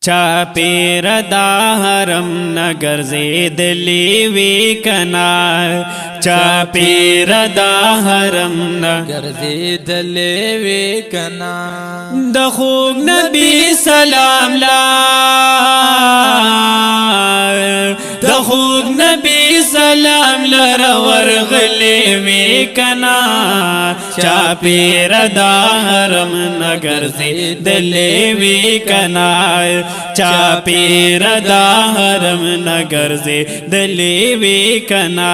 چا پیر دا حرم نگرزیدلی وی کنا چا پیر دا حرم نگرزیدلی وی کنا د خوږ نبی سلام لا د خوږ نبی سلام لر ورغلی وی کنا چا پیر دا حرم نگرزیدلی وی کنا چا پیر دا حرم نگرزیدلی وی کنا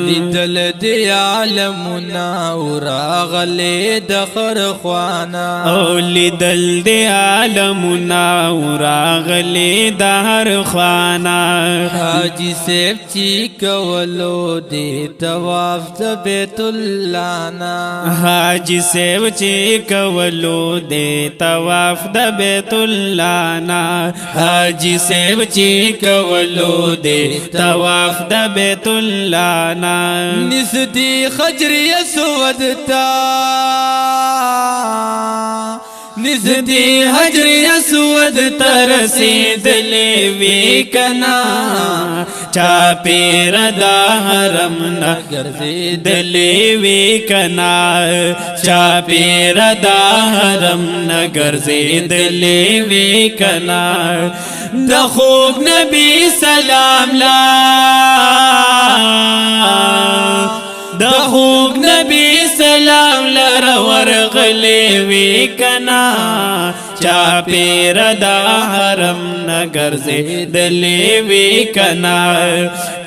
لیدل دی عالمنا وراغلی دخر خوانا او لیدل دی عالمنا وراغلی دهر خوانا حاجی سیب چی کولو دی تواف د بیت اللہ نا حاجی سیب چی کولو دی تواف د بیت اللہ نا حاجی سیب چی کولو دی تواف د بیت اللہ نا نسدی خجری اسود تا نزدی حجر اسود ترسیدلی وی کنا چا پیر دا حرم نگرزیدلی وی کنا چا پیر دا حرم نگرزیدلی وی کنا د خوږ نبی سلام لا د خوږ نبی سلام لر ورغلی وی کنا چا پیر دا حرم نگرزیدلی وی کنا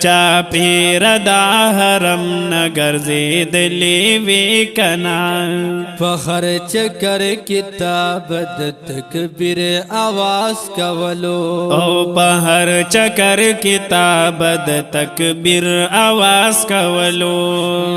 چا پیر دا حرم نگرزیدلی وی کنا فخر چکر کتاب د تکبیر آواز کولو او پہر چکر کتاب د تکبیر آواز کولو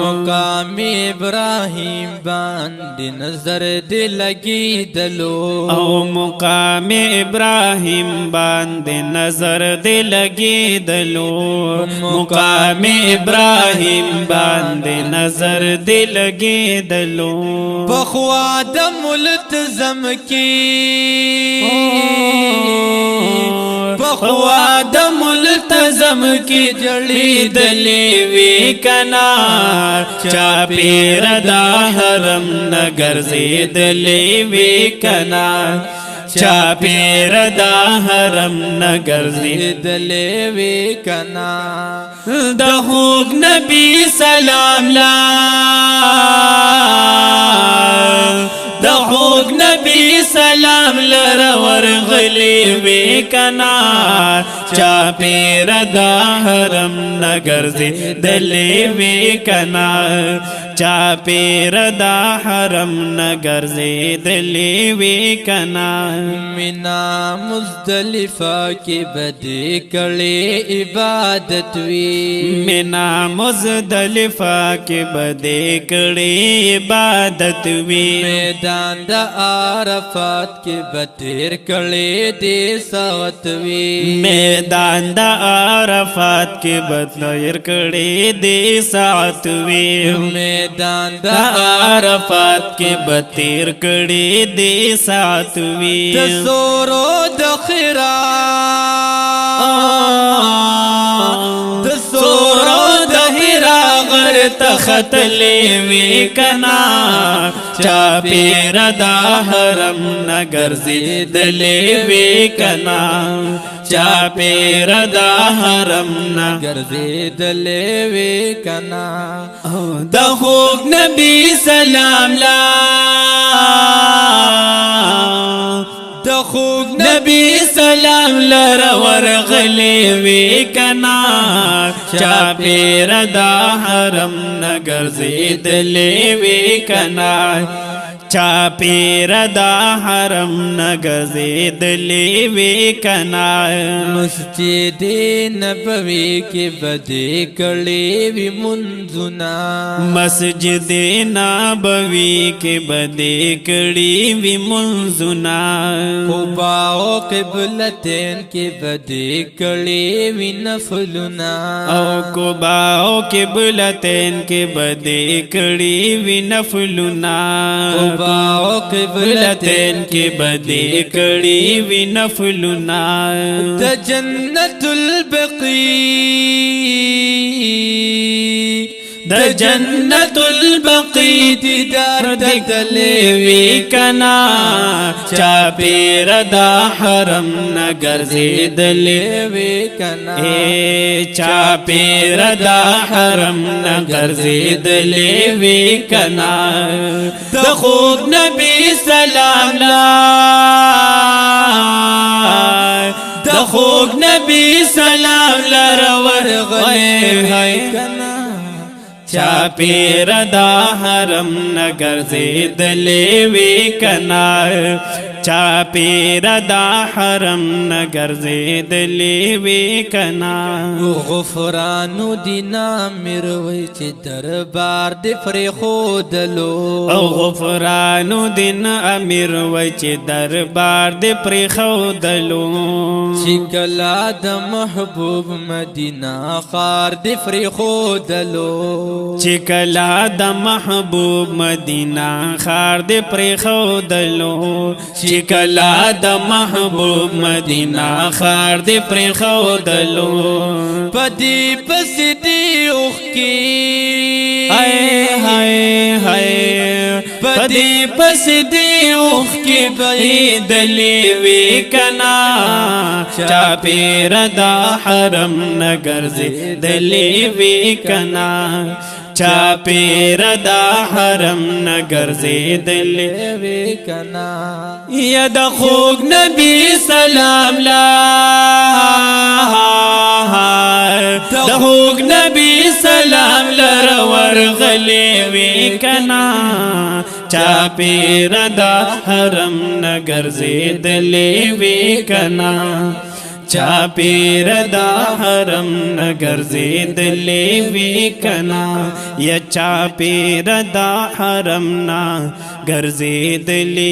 مقام ابراہیم باندې نظر دی لگی دلو او مقام ابراہیم باندې نظر دی لگی دلو مقام ابراہیم باندې نظر دی لگی دلو بخوا د ملتزم کی بخوا د ملتزم کی جڑی دلی وی کنا چا پیر دا حرم نگرزیدلی وی کنا چا پیر دا حرم نگرزیدلی وی کنا د خوږ نبی سلام لا د خوږ نبی سلام لر ورغلی وی کنا چا پیر دا حرم نگرزیدلی وی کنا چا پیر دا حرم نگرزیدلی وی کنا منا مزدلفہ کی بدی کڑی عبادت وی منا مزدلفہ کی بدی کڑی عبادت وی میدان دا عرفات کی بطیر کڑی دی سوت وی میدان دا عرفات کی بدیر کڑی دی ساعت وی میدان دا عرفات کی بطیر کڑی دی ساعت وی تسورو دخرا تسورو دخرا غر تختلی وی کنا چا پیر دا حرم نگرزیدلی وی کنا چا پیر دا حرم نگرزیدلی وی کنا د خوږ نبی سلام لا د خوږ نبی سلام لر ورغلی وی کنا چا پیر دا حرم نگرزیدلی وی کنا چا پیر دا حرم نگرزیدلی وی کنا مسجد نبوی کی بدی کڑی وی منزنا مسجد نبوی کی بدی کڑی وی منزنا قبا و قبلتین کی بدی کڑی وی نفلنا او قبا و قبلتین کی بدی کڑی وی نفلنا اربع قبلتين کی بدی کڑی وی نفلنا د جنت البقیع د جنت البقیع دیدار دلی وی کنا چا پیر دا حرم نگر زیدلی وی کنا چا پیر دا حرم نگر زیدلی وی کنا د خوب نبی سلام لا د خوب نبی سلام لرور غی کنا چا پیر دا حرم نگر زیدلی وی کنا چا پیر دا حرم نگر زیدلی وی کنا غفرانو دینا میروی چی دربار دی فری خودلو او غفرانو دین امیر وی چی دربار دی پری خودلو چی کلا د محبوب مدینہ خار دی فری خودلو چی کلا د محبوب مدینہ خار دی پری خودلو چی کلا د محبوب مدینہ خار دی پری خودلو پدی پس دی اوخ کی ہائے ہائے ہائے پدی پس دی اوخ کی دلی وی کنا چا پیر دا حرم نگر زیدلی وی کنا چا پیر دا حرم نگر زیدلی وی کنا یا دا خوگ نبی سلام لا دا خوگ نبی سلام لرور غلی وی کنا چا پیر دا حرم نگر زیدلی وی کنا چا پیر دا حرم نگر زیدلی وی کنا یا چا پیر دا حرم نگر زیدلی